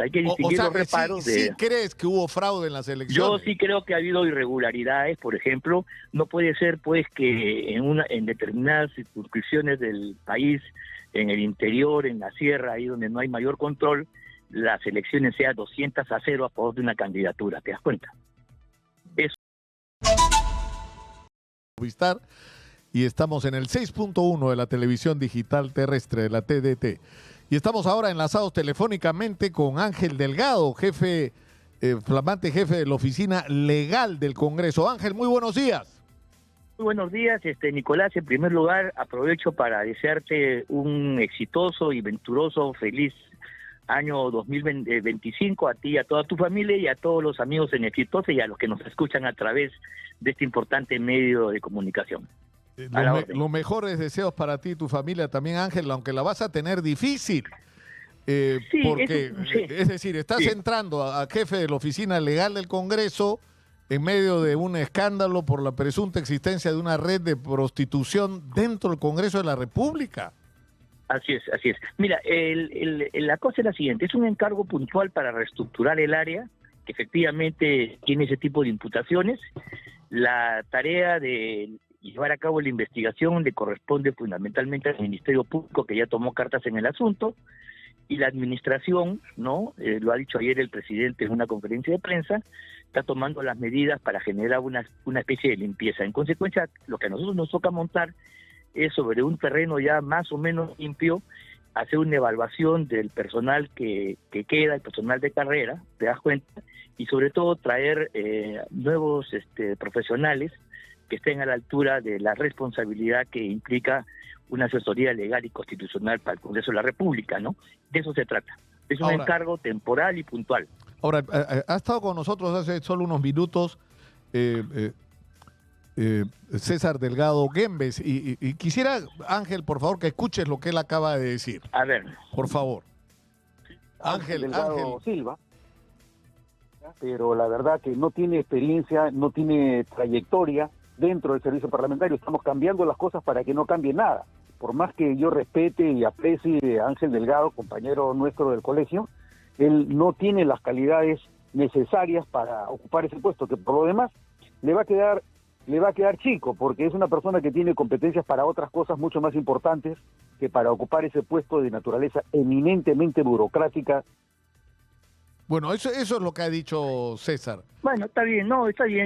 Hay que distinguir los reparos sí, ¿sí crees que hubo fraude en las elecciones? Yo sí creo que ha habido irregularidades, por ejemplo, no puede ser pues que en determinadas circunscripciones del país, en el interior, en la sierra, ahí donde no hay mayor control, las elecciones sean 200-0 a favor de una candidatura, ¿te das cuenta? Eso. Y estamos en el 6.1 de la televisión digital terrestre de la TDT. Y estamos ahora enlazados telefónicamente con Ángel Delgado, flamante jefe de la oficina legal del Congreso. Ángel, muy buenos días. Muy buenos días, Nicolás. En primer lugar, aprovecho para desearte un exitoso y venturoso, feliz año 2025 a ti y a toda tu familia y a todos los amigos en Exitosa y a los que nos escuchan a través de este importante medio de comunicación. Los mejores deseos para ti y tu familia también, Ángel, aunque la vas a tener difícil. Sí, porque, es decir, estás entrando a jefe de la oficina legal del Congreso en medio de un escándalo por la presunta existencia de una red de prostitución dentro del Congreso de la República. Así es, así es. Mira, la cosa es la siguiente, es un encargo puntual para reestructurar el área, que efectivamente tiene ese tipo de imputaciones. La tarea de llevar a cabo la investigación le corresponde fundamentalmente al Ministerio Público, que ya tomó cartas en el asunto, y la administración, ¿no? Lo ha dicho ayer el presidente en una conferencia de prensa, está tomando las medidas para generar una especie de limpieza. En consecuencia, lo que a nosotros nos toca montar es sobre un terreno ya más o menos limpio, hacer una evaluación del personal que queda, el personal de carrera, te das cuenta, y sobre todo traer nuevos profesionales que estén a la altura de la responsabilidad que implica una asesoría legal y constitucional para el Congreso de la República, ¿no? De eso se trata. Es un encargo temporal y puntual. Ahora, ha estado con nosotros hace solo unos minutos César Delgado Guembes y quisiera, Ángel, por favor, que escuches lo que él acaba de decir. A ver. Por favor. Ángel Delgado Silva, pero la verdad que no tiene experiencia, no tiene trayectoria dentro del servicio parlamentario. Estamos cambiando las cosas para que no cambie nada. Por más que yo respete y aprecie a Ángel Delgado, compañero nuestro del colegio, él no tiene las calidades necesarias para ocupar ese puesto, que por lo demás le va a quedar chico, porque es una persona que tiene competencias para otras cosas mucho más importantes que para ocupar ese puesto de naturaleza eminentemente burocrática. Bueno, eso es lo que ha dicho César. Bueno, está bien,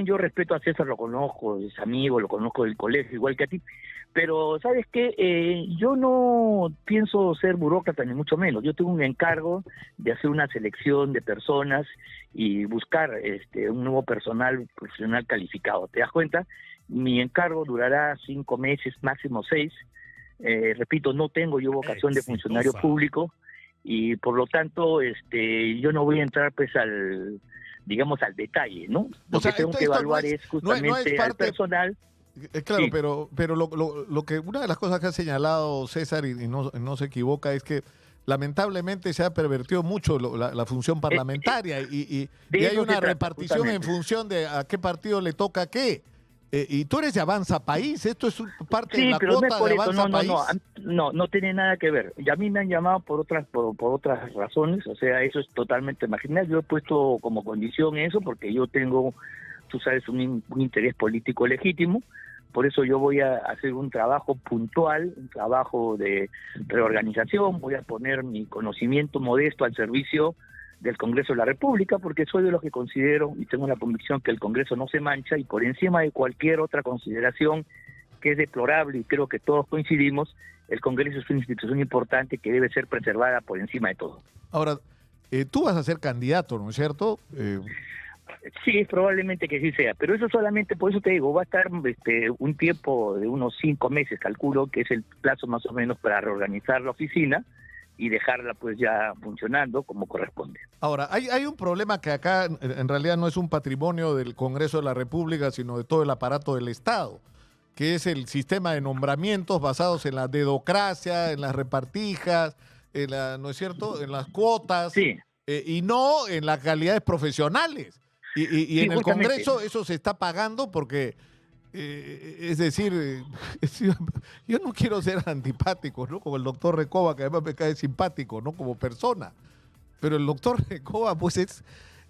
yo respeto a César, lo conozco, es amigo, lo conozco del colegio, igual que a ti, pero ¿sabes qué? Yo no pienso ser burócrata, ni mucho menos. Yo tengo un encargo de hacer una selección de personas y buscar un nuevo personal profesional calificado. ¿Te das cuenta? Mi encargo durará 5 meses, máximo 6. Repito, no tengo yo vocación de funcionario público, y por lo tanto yo no voy a entrar pues al detalle, ¿no? Lo que tengo que evaluar es justamente al personal. Claro, sí. pero lo que una de las cosas que ha señalado César y no se equivoca es que lamentablemente se ha pervertido mucho la función parlamentaria y hay una repartición en función de a qué partido le toca qué. Y tú eres de Avanza País, esto es parte de la cuota de Avanza País. No tiene nada que ver. Y a mí me han llamado por otras razones, o sea, eso es totalmente marginal. Yo he puesto como condición eso porque yo tengo, tú sabes, un interés político legítimo. Por eso yo voy a hacer un trabajo puntual, un trabajo de reorganización, voy a poner mi conocimiento modesto al servicio del Congreso de la República, porque soy de los que considero y tengo la convicción que el Congreso no se mancha, y por encima de cualquier otra consideración que es deplorable, y creo que todos coincidimos, el Congreso es una institución importante que debe ser preservada por encima de todo. Ahora, tú vas a ser candidato, ¿no es cierto? Sí, es probablemente que sí sea, pero eso solamente, por eso te digo, va a estar un tiempo de unos 5 meses, calculo que es el plazo más o menos para reorganizar la oficina y dejarla pues ya funcionando como corresponde. Ahora, hay un problema que acá en realidad no es un patrimonio del Congreso de la República, sino de todo el aparato del Estado, que es el sistema de nombramientos basados en la dedocracia, en las repartijas, ¿no es cierto?, en las cuotas, sí. Y no en las calidades profesionales. Y sí, en el justamente. Congreso eso se está pagando porque, es decir, yo no quiero ser antipático, ¿no? Como el doctor Recoba, que además me cae simpático, ¿no? Como persona. Pero el doctor Recoba, pues es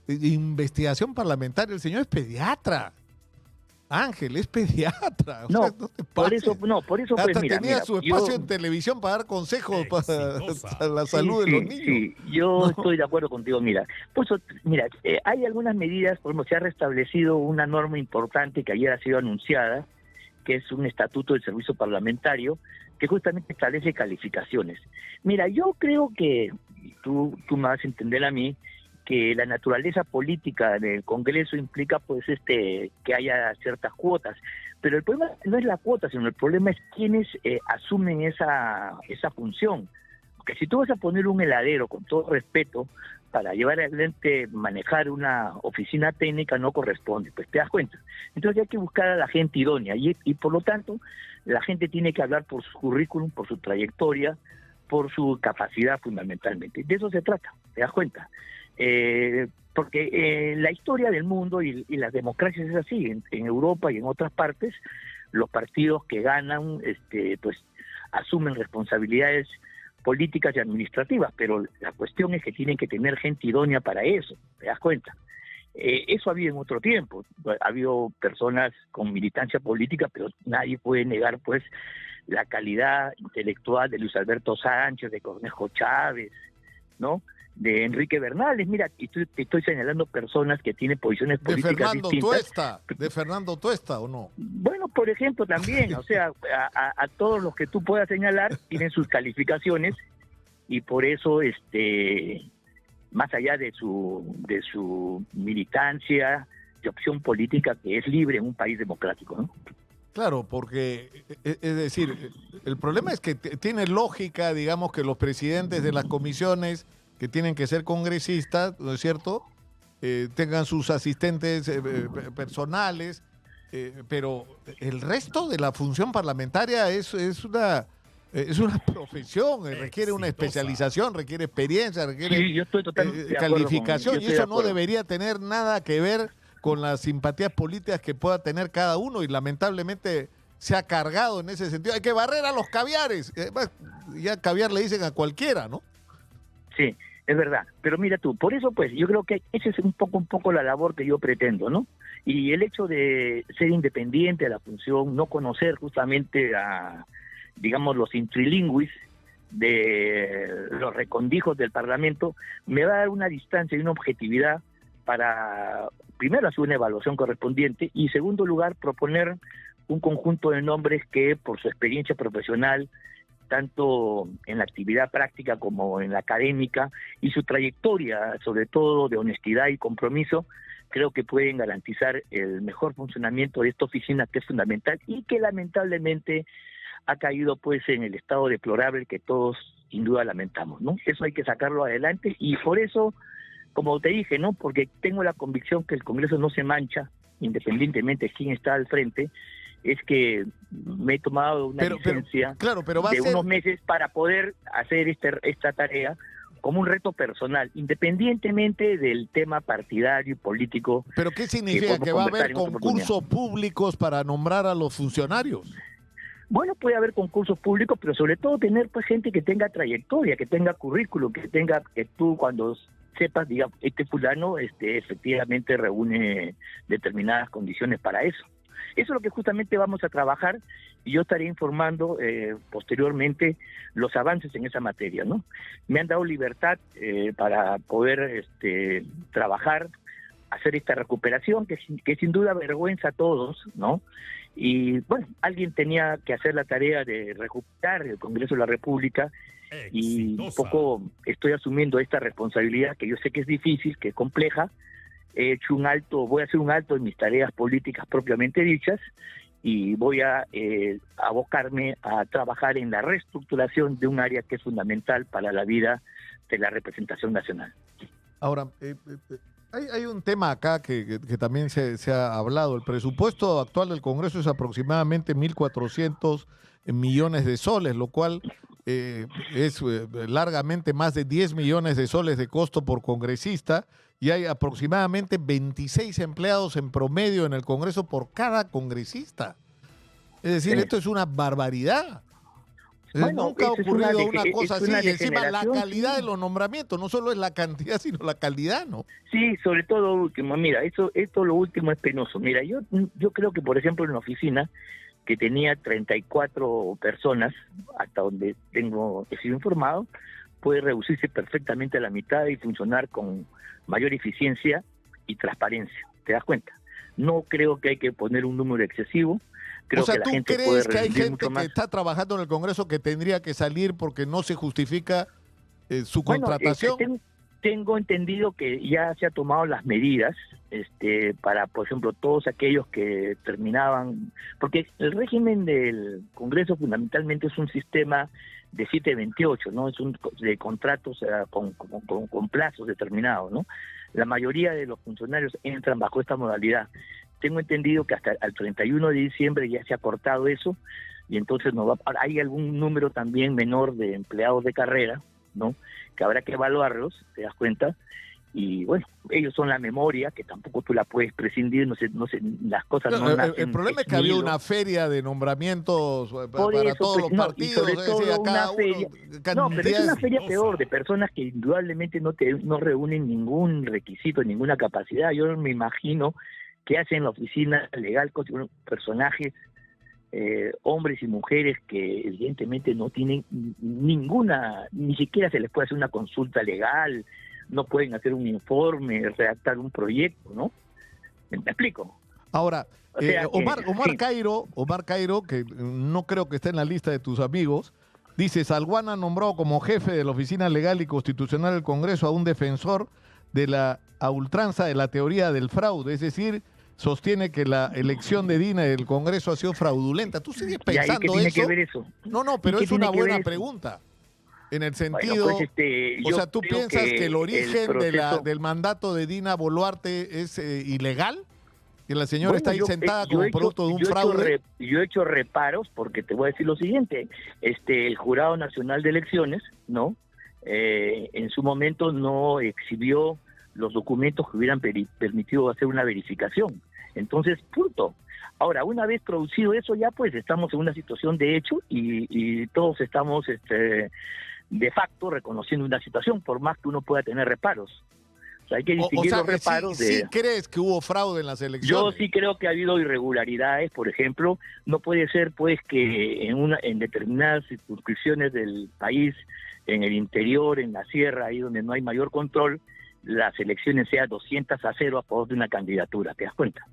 investigación parlamentaria. El señor es pediatra. Ángel, es pediatra. No, no por eso pues hasta mira, tenía su espacio en televisión para dar consejos para la salud de los niños. Sí, yo estoy de acuerdo contigo. Mira, pues mira, hay algunas medidas, por ejemplo, se ha restablecido una norma importante que ayer ha sido anunciada, que es un estatuto del servicio parlamentario, que justamente establece calificaciones. Mira, yo creo que, tú me vas a entender a mí, que la naturaleza política del Congreso implica pues que haya ciertas cuotas, pero el problema no es la cuota, sino el problema es quienes asumen esa función. Porque si tú vas a poner un heladero, con todo respeto, para llevar adelante, manejar una oficina técnica, no corresponde, pues te das cuenta. Entonces hay que buscar a la gente idónea y por lo tanto la gente tiene que hablar por su currículum, por su trayectoria, por su capacidad fundamentalmente. De eso se trata, te das cuenta. Porque la historia del mundo y las democracias es así, en Europa y en otras partes, los partidos que ganan pues asumen responsabilidades políticas y administrativas, pero la cuestión es que tienen que tener gente idónea para eso, ¿te das cuenta? Eso ha habido en otro tiempo, ha habido personas con militancia política, pero nadie puede negar pues la calidad intelectual de Luis Alberto Sánchez, de Cornejo Chávez, ¿no?, de Enrique Bernales. Mira, te estoy señalando personas que tienen posiciones políticas distintas. ¿De Fernando Tuesta o no? Bueno, por ejemplo, también, o sea, a todos los que tú puedas señalar tienen sus calificaciones y por eso, más allá de su militancia, de opción política que es libre en un país democrático, ¿no? Claro, porque, es decir, el problema es que tiene lógica, digamos, que los presidentes de las comisiones que tienen que ser congresistas, ¿no es cierto?, tengan sus asistentes personales, pero el resto de la función parlamentaria es una profesión, requiere una especialización, requiere experiencia, requiere yo estoy totalmente calificación, y eso no debería tener nada que ver con las simpatías políticas que pueda tener cada uno, y lamentablemente se ha cargado en ese sentido. Hay que barrer a los caviares, ya caviar le dicen a cualquiera, ¿no? Sí, es verdad, pero mira tú, por eso pues yo creo que esa es un poco la labor que yo pretendo, ¿no? Y el hecho de ser independiente de la función, no conocer justamente digamos, los intrilingüis de los recondijos del Parlamento, me va a dar una distancia y una objetividad para, primero, hacer una evaluación correspondiente y, en segundo lugar, proponer un conjunto de nombres que, por su experiencia profesional, tanto en la actividad práctica como en la académica, y su trayectoria, sobre todo de honestidad y compromiso, creo que pueden garantizar el mejor funcionamiento de esta oficina, que es fundamental y que lamentablemente ha caído pues en el estado deplorable que todos sin duda lamentamos, ¿no? Eso hay que sacarlo adelante y por eso, como te dije, ¿no?, porque tengo la convicción que el Congreso no se mancha, independientemente de quién está al frente, es que me he tomado una licencia de unos meses para poder hacer esta tarea como un reto personal, independientemente del tema partidario y político. ¿Pero qué significa? ¿Que va a haber concursos públicos para nombrar a los funcionarios? Bueno, puede haber concursos públicos, pero sobre todo tener pues gente que tenga trayectoria, que tenga currículum, que tú cuando sepas, digamos, este fulano efectivamente reúne determinadas condiciones para eso. Eso es lo que justamente vamos a trabajar y yo estaré informando posteriormente los avances en esa materia, ¿no? Me han dado libertad para poder trabajar, hacer esta recuperación que sin duda avergüenza a todos, ¿no? Y bueno, alguien tenía que hacer la tarea de recuperar el Congreso de la República y un poco estoy asumiendo esta responsabilidad que yo sé que es difícil, que es compleja. Voy a hacer un alto en mis tareas políticas propiamente dichas y voy a abocarme a trabajar en la reestructuración de un área que es fundamental para la vida de la representación nacional. Ahora, hay un tema acá que también se ha hablado. El presupuesto actual del Congreso es aproximadamente 1.400 millones de soles, lo cual es largamente más de 10 millones de soles de costo por congresista, y hay aproximadamente 26 empleados en promedio en el Congreso por cada congresista. Es decir, esto es una barbaridad. Bueno, Nunca ha ocurrido una cosa así. una Y encima la calidad sí. de los nombramientos, no solo es la cantidad, sino la calidad, ¿no? Sí, sobre todo último. Mira, esto lo último es penoso. Mira, yo creo que, por ejemplo, en la oficina, que tenía 34 personas, hasta donde he sido informado, puede reducirse perfectamente a la mitad y funcionar con mayor eficiencia y transparencia. ¿Te das cuenta? No creo que hay que poner un número excesivo. Creo O sea, que la ¿tú gente puede crees que hay rendir gente mucho que más. está trabajando en el Congreso que tendría que salir porque no se justifica su Bueno, contratación? tengo entendido que ya se ha tomado las medidas para, por ejemplo, todos aquellos que terminaban, porque el régimen del Congreso fundamentalmente es un sistema de 728, ¿no? Es de contratos con plazos determinados, ¿no? La mayoría de los funcionarios entran bajo esta modalidad. Tengo entendido que hasta el 31 de diciembre ya se ha cortado eso, y entonces hay algún número también menor de empleados de carrera, ¿no? Que habrá que evaluarlos, ¿te das cuenta? Y bueno, ellos son la memoria, que tampoco tú la puedes prescindir, no sé, las cosas no nacen. El problema es que había una feria de nombramientos para eso, todos pues, los partidos, y sobre todo decía, cada una feria. uno, Pero es una feria peor, de personas que indudablemente no reúnen ningún requisito, ninguna capacidad. Yo me imagino que hacen la oficina legal con personajes, hombres y mujeres que evidentemente no tienen ninguna, ni siquiera se les puede hacer una consulta legal, no pueden hacer un informe, redactar un proyecto, ¿no? ¿Me explico? Ahora, O sea Omar Cairo, que no creo que esté en la lista de tus amigos, dice: Salguana nombró como jefe de la Oficina Legal y Constitucional del Congreso a un defensor de la a ultranza de la teoría del fraude, es decir, sostiene que la elección de Dina y del Congreso ha sido fraudulenta. ¿Tú sigues pensando ¿Qué tiene eso? que ver eso? No, pero es una buena pregunta. En el sentido, bueno, pues, o sea, ¿tú piensas que el origen del mandato de Dina Boluarte es ilegal? ¿Que la señora está ahí sentada como producto de un fraude? Yo he hecho reparos, porque te voy a decir lo siguiente: el Jurado Nacional de Elecciones, ¿no? En su momento no exhibió los documentos que hubieran permitido hacer una verificación. Entonces, punto. Ahora, una vez producido eso, ya pues estamos en una situación de hecho y todos estamos de facto reconociendo una situación, por más que uno pueda tener reparos. O sea, hay que distinguir los reparos ¿Sí crees que hubo fraude en las elecciones? Yo sí creo que ha habido irregularidades. Por ejemplo, no puede ser pues que en determinadas circunscripciones del país, en el interior, en la sierra, ahí donde no hay mayor control, las elecciones sean 200-0 a favor de una candidatura. ¿Te das cuenta?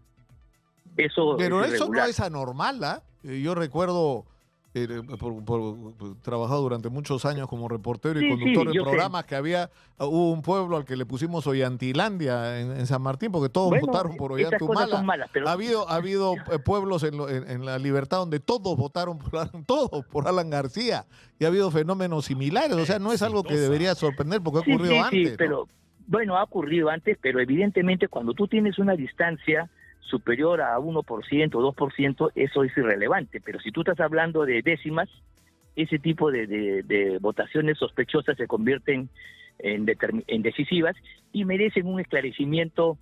Pero eso no es anormal, ¿ah? Yo recuerdo, por trabajado durante muchos años como reportero y conductor de programas, que hubo un pueblo al que le pusimos Ollantilandia en San Martín, porque todos votaron por Ollantumala. Pero Ha habido pueblos en La Libertad donde todos votaron por Alan García, y ha habido fenómenos similares. O sea, no es algo que debería sorprender porque ha ocurrido antes. Sí, pero bueno, ha ocurrido antes, pero evidentemente cuando tú tienes una distancia superior a 1%, 2%, eso es irrelevante. Pero si tú estás hablando de décimas, ese tipo de votaciones sospechosas se convierten en decisivas y merecen un esclarecimiento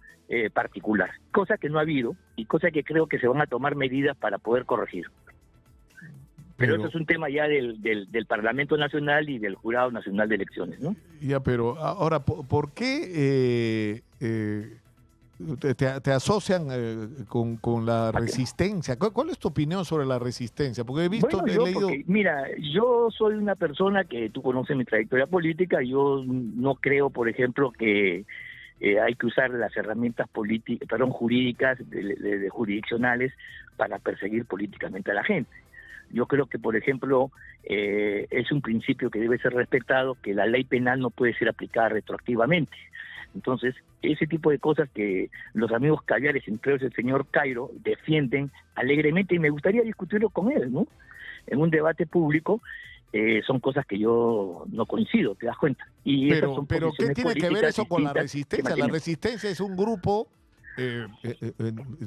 particular, cosa que no ha habido y cosa que creo que se van a tomar medidas para poder corregir. Pero eso es un tema ya del Parlamento Nacional y del Jurado Nacional de Elecciones, ¿no? Ya, pero ahora, ¿por qué te asocian con la resistencia? ¿Cuál es tu opinión sobre la resistencia? Porque he visto, leído... Mira, yo soy una persona que tú conoces mi trayectoria política. Yo no creo, por ejemplo, que hay que usar las herramientas jurídicas, jurisdiccionales, para perseguir políticamente a la gente. Yo creo que, por ejemplo, es un principio que debe ser respetado, que la ley penal no puede ser aplicada retroactivamente. Entonces, ese tipo de cosas que los amigos caviares, entre ellos el señor Cairo, defienden alegremente, y me gustaría discutirlo con él, ¿no? En un debate público, son cosas que yo no coincido, ¿te das cuenta? Pero ¿qué tiene que ver eso con la resistencia? La resistencia es un grupo,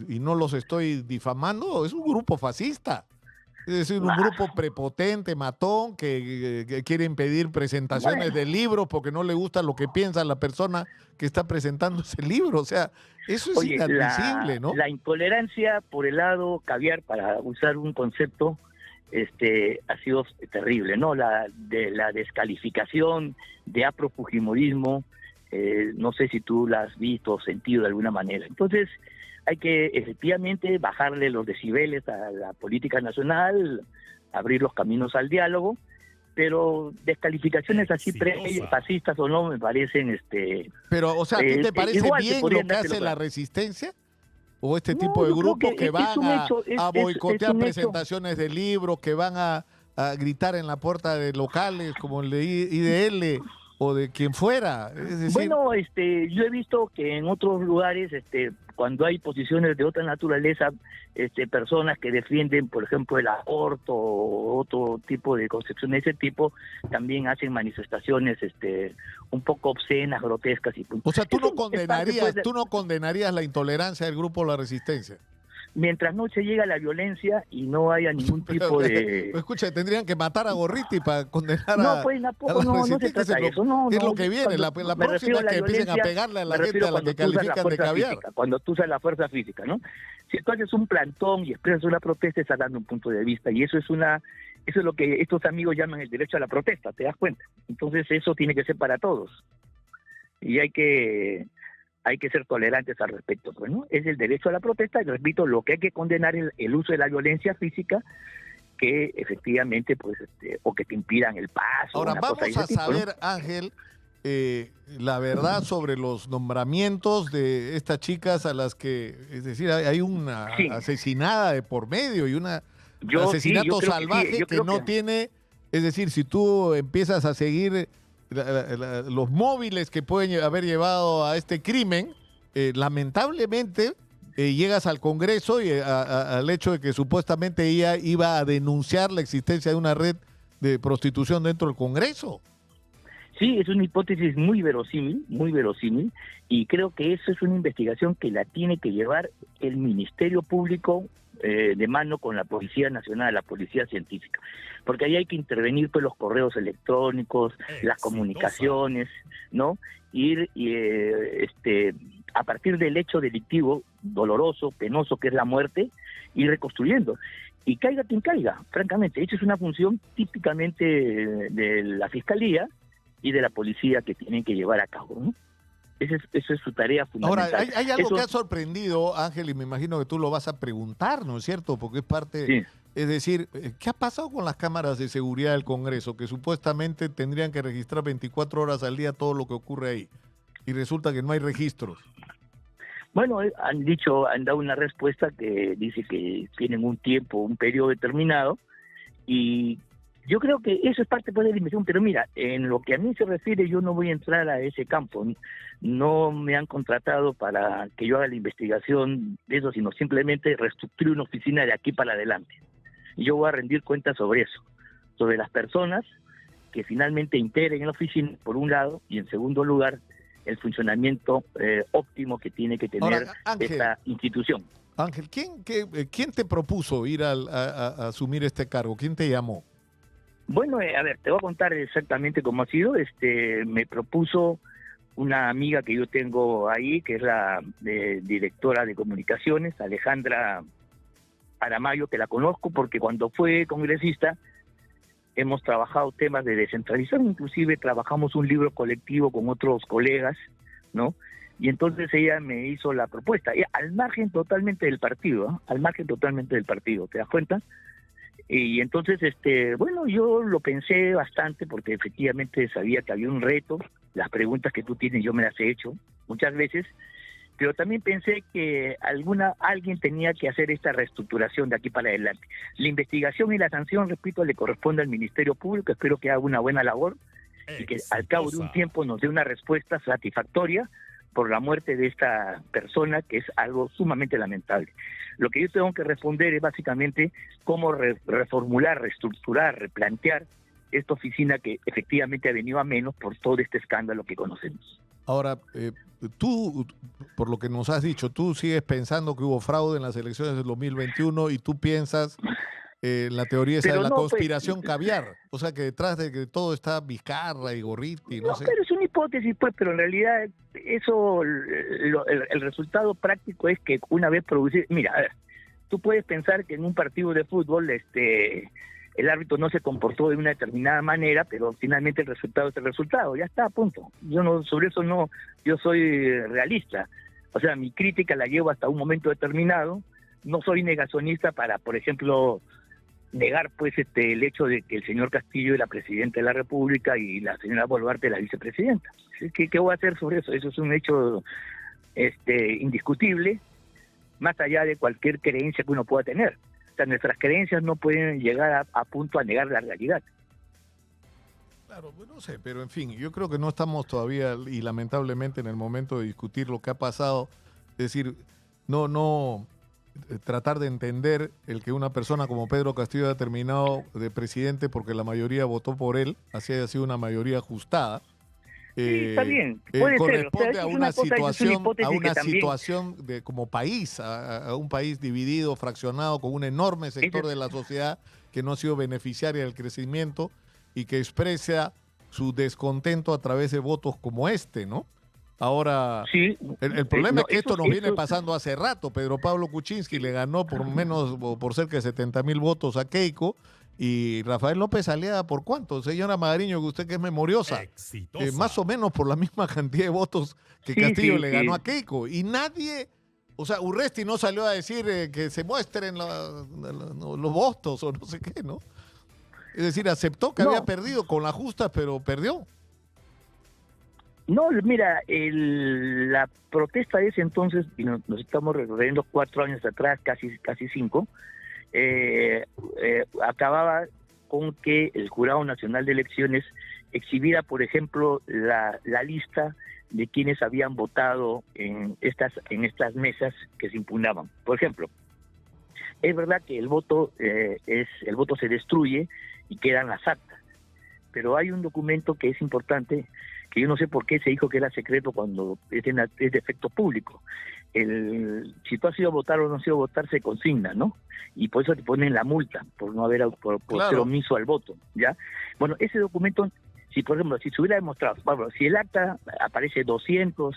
y no los estoy difamando, es un grupo fascista. Es decir, un grupo prepotente, matón, que quiere impedir presentaciones de libros porque no le gusta lo que piensa la persona que está presentando ese libro. O sea, eso es inadmisible, ¿no? La intolerancia por el lado caviar, para usar un concepto, ha sido terrible, ¿no? La descalificación de afrofujimorismo, no sé si tú la has visto o sentido de alguna manera. Entonces, hay que efectivamente bajarle los decibeles a la política nacional, abrir los caminos al diálogo, pero descalificaciones así fascistas o no me parecen Pero, o sea, ¿a ti te parece bien lo que hace la resistencia? ¿O este tipo de grupos que van a boicotear presentaciones de libros, que van a gritar en la puerta de locales como el de IDL o de quien fuera? Es decir... Bueno, yo he visto que en otros lugares, cuando hay posiciones de otra naturaleza, personas que defienden, por ejemplo, el aborto o otro tipo de concepción de ese tipo, también hacen manifestaciones un poco obscenas, grotescas y O sea, tú no condenarías la intolerancia del grupo La Resistencia. Mientras no se llega a la violencia y no haya ningún tipo de... Escucha, tendrían que matar a Gorriti para condenar no, pues, tampoco, no se trata de eso. No, es lo que viene, la próxima es que empiecen a pegarle a la gente a la que califican de caviar. Cuando tú usas la fuerza física, ¿no? Si tú haces un plantón y expresas una protesta, estás dando un punto de vista, y eso es lo que estos amigos llaman el derecho a la protesta, ¿te das cuenta? Entonces eso tiene que ser para todos. Y hay que ser tolerantes al respecto, pues, ¿no? Es el derecho a la protesta, y repito, lo que hay que condenar es el uso de la violencia física, que efectivamente, pues, o que te impidan el paso. Ahora, vamos a saber, ¿no? Ángel, la verdad sobre los nombramientos de estas chicas a las que, es decir, hay una asesinada de por medio y un asesinato salvaje que no tiene, es decir, si tú empiezas a seguir los móviles que pueden haber llevado a este crimen, lamentablemente llegas al Congreso y al hecho de que supuestamente ella iba a denunciar la existencia de una red de prostitución dentro del Congreso. Sí, es una hipótesis muy verosímil, y creo que eso es una investigación que la tiene que llevar el Ministerio Público de mano con la Policía Nacional, la Policía Científica, porque ahí hay que intervenir pues los correos electrónicos, las comunicaciones, ¿no? Ir a partir del hecho delictivo, doloroso, penoso, que es la muerte, ir reconstruyendo. Y caiga quien caiga, francamente, esa es una función típicamente de la Fiscalía y de la Policía que tienen que llevar a cabo, ¿no? Esa es su tarea fundamental. Ahora, hay algo que ha sorprendido, Ángel, y me imagino que tú lo vas a preguntar, ¿no es cierto? Porque es parte... Sí. Es decir, ¿qué ha pasado con las cámaras de seguridad del Congreso? Que supuestamente tendrían que registrar 24 horas al día todo lo que ocurre ahí. Y resulta que no hay registros. Bueno, han dado una respuesta que dice que tienen un periodo determinado, y yo creo que eso es parte pues, de la investigación, pero mira, en lo que a mí se refiere, yo no voy a entrar a ese campo. No me han contratado para que yo haga la investigación de eso, sino simplemente reestructure una oficina de aquí para adelante. Y yo voy a rendir cuentas sobre eso, sobre las personas que finalmente integren la oficina, por un lado, y en segundo lugar, el funcionamiento óptimo que tiene que tener ahora, Ángel, esta institución. Ángel, ¿quién te propuso ir a asumir este cargo? ¿Quién te llamó? Bueno, a ver, te voy a contar exactamente cómo ha sido. Me propuso una amiga que yo tengo ahí, que es la directora de comunicaciones, Alejandra Aramayo, que la conozco porque cuando fue congresista hemos trabajado temas de descentralización, inclusive trabajamos un libro colectivo con otros colegas, ¿no? Y entonces ella me hizo la propuesta, al margen totalmente del partido, ¿eh? Al margen totalmente del partido, ¿te das cuenta? Y entonces, bueno, yo lo pensé bastante porque efectivamente sabía que había un reto. Las preguntas que tú tienes yo me las he hecho muchas veces, pero también pensé que alguien tenía que hacer esta reestructuración de aquí para adelante. La investigación y la sanción, repito, le corresponde al Ministerio Público. Espero que haga una buena labor y que al cabo de un tiempo nos dé una respuesta satisfactoria por la muerte de esta persona, que es algo sumamente lamentable. Lo que yo tengo que responder es básicamente cómo reformular, reestructurar, replantear esta oficina que efectivamente ha venido a menos por todo este escándalo que conocemos. Ahora, tú, por lo que nos has dicho, tú sigues pensando que hubo fraude en las elecciones del 2021 y tú piensas la teoría esa de la conspiración caviar. O sea, que detrás de que todo está Vizcarra y Gorriti, no sé. Pero es una hipótesis, pues, pero en realidad eso, el resultado práctico es que una vez producido... Mira, a ver, tú puedes pensar que en un partido de fútbol el árbitro no se comportó de una determinada manera, pero finalmente el resultado es el resultado, ya está, punto. Sobre eso yo soy realista. O sea, mi crítica la llevo hasta un momento determinado. No soy negacionista para, por ejemplo, negar pues el hecho de que el señor Castillo es la presidenta de la República y la señora Boluarte la vicepresidenta. ¿Qué voy a hacer sobre eso? Eso es un hecho indiscutible, más allá de cualquier creencia que uno pueda tener. O sea, nuestras creencias no pueden llegar a punto a negar la realidad. Claro, pues no sé, pero en fin, yo creo que no estamos todavía, y lamentablemente, en el momento de discutir lo que ha pasado. Es decir, no tratar de entender el que una persona como Pedro Castillo haya terminado de presidente porque la mayoría votó por él, así haya sido una mayoría ajustada. Sí, está bien, puede corresponde ser. O sea, a una situación de como país, a un país dividido, fraccionado, con un enorme sector de la sociedad que no ha sido beneficiaria del crecimiento y que expresa su descontento a través de votos como ¿no? Ahora, sí, el problema es que esto nos viene pasando hace rato. Pedro Pablo Kuczynski le ganó por cerca de 70,000 votos a Keiko, y Rafael López Aliaga, ¿por cuánto? Señora Magariño, que usted que es memoriosa, más o menos por la misma cantidad de votos que Castillo le ganó a Keiko. Y nadie, o sea, Urresti no salió a decir que se muestren los votos o no sé qué, ¿no? Es decir, aceptó que había perdido con la justa, pero perdió. No, mira, la protesta de ese entonces, y nos estamos recorriendo 4 años atrás, casi 5, acababa con que el Jurado Nacional de Elecciones exhibiera, por ejemplo, la lista de quienes habían votado en estas mesas que se impugnaban. Por ejemplo, es verdad que el voto se destruye y quedan las actas, pero hay un documento que es importante, que yo no sé por qué se dijo que era secreto cuando es de efecto público. Si tú has ido a votar o no has ido a votar, se consigna, ¿no? Y por eso te ponen la multa, por no haber por ser omiso al voto, ¿ya? Bueno, ese documento, si por ejemplo, si se hubiera demostrado, si el acta aparece 200,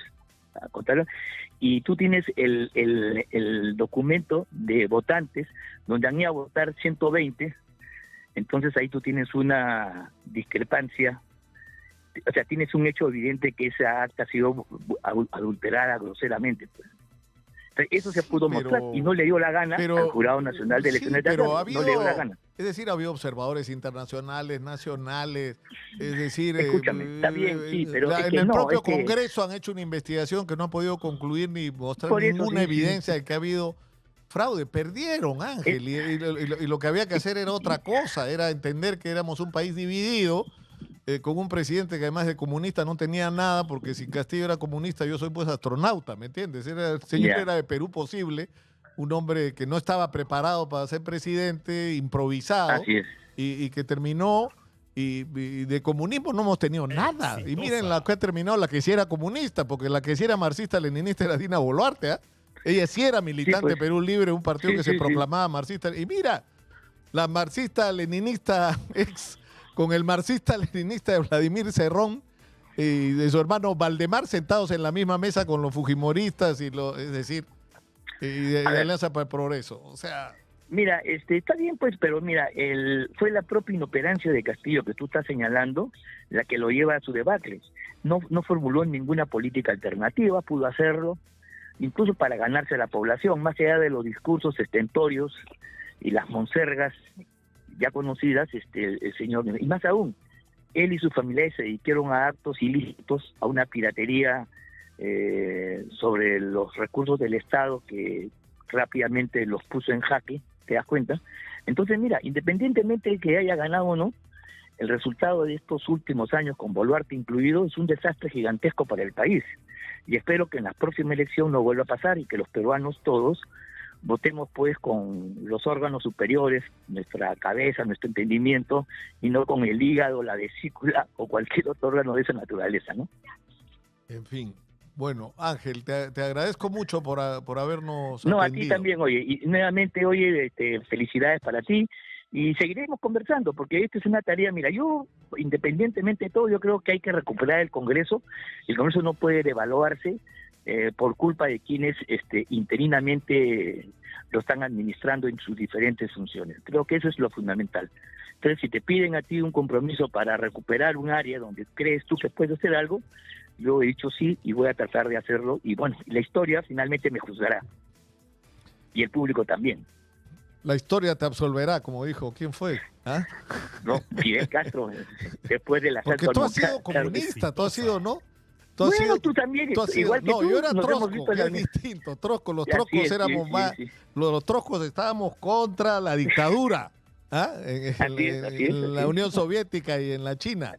y tú tienes el documento de votantes donde han ido a votar 120, entonces ahí tú tienes una discrepancia. O sea, tienes un hecho evidente que esa acta ha sido adulterada groseramente, pues. Entonces, eso se pudo mostrar y no le dio la gana al Jurado Nacional de Elecciones. No le dio la gana. Es decir, había observadores internacionales, nacionales, es decir... Escúchame, está bien, sí, pero en el propio Congreso han hecho una investigación que no ha podido concluir ni mostrar ninguna evidencia de que ha habido fraude. Perdieron, Ángel, y lo que había que hacer era otra cosa, era entender que éramos un país dividido, con un presidente que además de comunista no tenía nada, porque si Castillo era comunista, yo soy pues astronauta, ¿me entiendes? El señor era de Perú posible, un hombre que no estaba preparado para ser presidente, improvisado. Así es. Y que terminó, y de comunismo no hemos tenido nada. Y miren la que ha terminado, la que sí era comunista, porque la que sí era marxista-leninista era Dina Boluarte, ¿eh? Ella sí era militante de Perú Libre, un partido que se proclamaba marxista. Y mira, la marxista-leninista con el marxista-leninista de Vladimir Cerrón y de su hermano Valdemar sentados en la misma mesa con los fujimoristas es decir, y de Alianza para el Progreso. O sea... Mira, está bien pues, pero mira, fue la propia inoperancia de Castillo que tú estás señalando la que lo lleva a su debacle. No formuló ninguna política alternativa, pudo hacerlo, incluso para ganarse a la población, más allá de los discursos estentorios y las monsergas ya conocidas, el señor, y más aún, él y sus familiares se dedicaron a actos ilícitos, a una piratería sobre los recursos del Estado que rápidamente los puso en jaque, ¿te das cuenta? Entonces, mira, independientemente de que haya ganado o no, el resultado de estos últimos años, con Boluarte incluido, es un desastre gigantesco para el país. Y espero que en la próxima elección no vuelva a pasar y que los peruanos todos votemos pues con los órganos superiores, nuestra cabeza, nuestro entendimiento, y no con el hígado, la vesícula o cualquier otro órgano de esa naturaleza, ¿no? En fin. Bueno, Ángel, te agradezco mucho por habernos atendido. A ti también, oye, y nuevamente, oye, felicidades para ti, y seguiremos conversando, porque esta es una tarea, mira, yo, independientemente de todo, yo creo que hay que recuperar el Congreso no puede devaluarse por culpa de quienes interinamente lo están administrando en sus diferentes funciones. Creo que eso es lo fundamental. Entonces, si te piden a ti un compromiso para recuperar un área donde crees tú que puedes hacer algo, yo he dicho sí y voy a tratar de hacerlo. Y bueno, la historia finalmente me juzgará. Y el público también. La historia te absolverá, como dijo. ¿Quién fue? ¿Ah? No, Fidel Castro, después del asalto. Porque tú has sido comunista, tú has sido, ¿no? Tú has sido, tú también, igual que no, tú. yo era nos hemos trosco, visto que es distinto. Trosco, los troscos éramos más... Sí. Los troscos estábamos contra la dictadura. ¿Ah? En la Unión Soviética y en la China.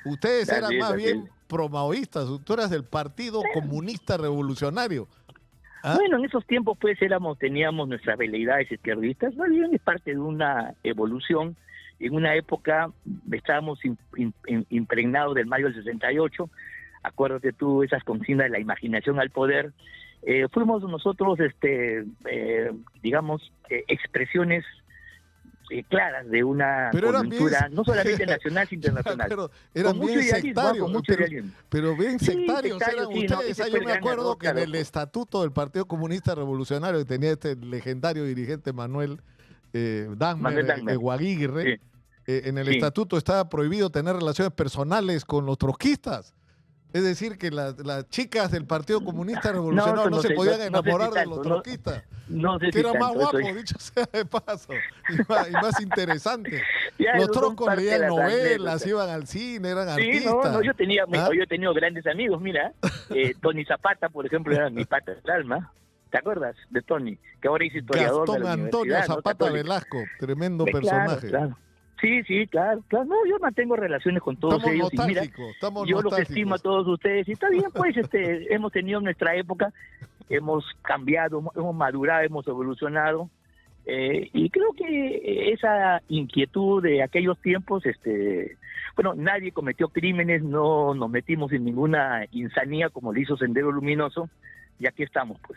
Ustedes eran más bien promaoístas. Tú eras del Partido Comunista Revolucionario. ¿Ah? Bueno, en esos tiempos pues teníamos nuestras veleidades izquierdistas, más bien es parte de una evolución. En una época estábamos impregnados del mayo del 68, acuérdate tú, esas consignas de la imaginación al poder. Fuimos nosotros, digamos, expresiones claras de una coyuntura, no solamente nacional, sino internacional. Pero eran con bien mucho idealismo, sectarios, con mucho idealismo. Pero bien sectarios eran ustedes. No, yo me acuerdo que en el claro, estatuto del Partido Comunista Revolucionario que tenía este legendario dirigente Manuel Dagmer Eguaguirre, en el estatuto estaba prohibido tener relaciones personales con los trotskistas. Es decir, que las chicas del Partido Comunista Revolucionario no se podían enamorar de los trotskistas. Que era más guapo, dicho sea de paso, y más interesante. Los troscos leían novelas, iban al cine, eran artistas. Yo he tenido grandes amigos, mira. Tony Zapata, por ejemplo, era mi pata del alma. ¿Te acuerdas de Tony? Que ahora es historiador de la Antonio Zapata Velasco, tremendo personaje. Claro. Sí, claro. No, yo mantengo relaciones con todos ellos. Y mira, yo los estimo a todos ustedes. Y está bien, pues, hemos tenido nuestra época, hemos cambiado, hemos madurado, hemos evolucionado. Y creo que esa inquietud de aquellos tiempos, bueno, nadie cometió crímenes, no nos metimos en ninguna insanía como lo hizo Sendero Luminoso, y aquí estamos, pues.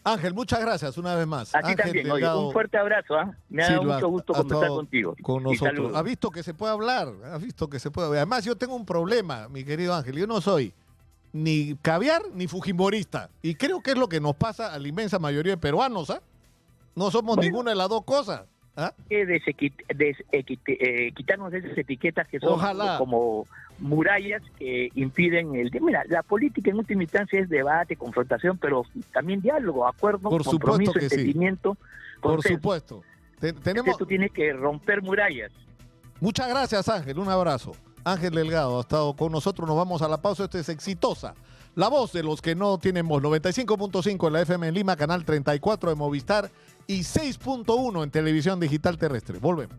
Ángel, muchas gracias una vez más. A ti también, oye, un fuerte abrazo, Me ha dado mucho gusto conversar contigo. Con nosotros. Ha visto que se puede hablar, Además, yo tengo un problema, mi querido Ángel. Yo no soy ni caviar ni fujimorista. Y creo que es lo que nos pasa a la inmensa mayoría de peruanos, No somos ninguna de las dos cosas. Quitarnos esas etiquetas que son como murallas que impiden Mira, la política en última instancia es debate, confrontación, pero también diálogo, acuerdo, compromiso, entendimiento. Por supuesto. Tú tienes que romper murallas. Muchas gracias, Ángel. Un abrazo. Ángel Delgado ha estado con nosotros. Nos vamos a la pausa. Esto es Exitosa. La voz de los que no tienen voz. 95.5 en la FM en Lima, canal 34 de Movistar y 6.1 en televisión digital terrestre. Volvemos.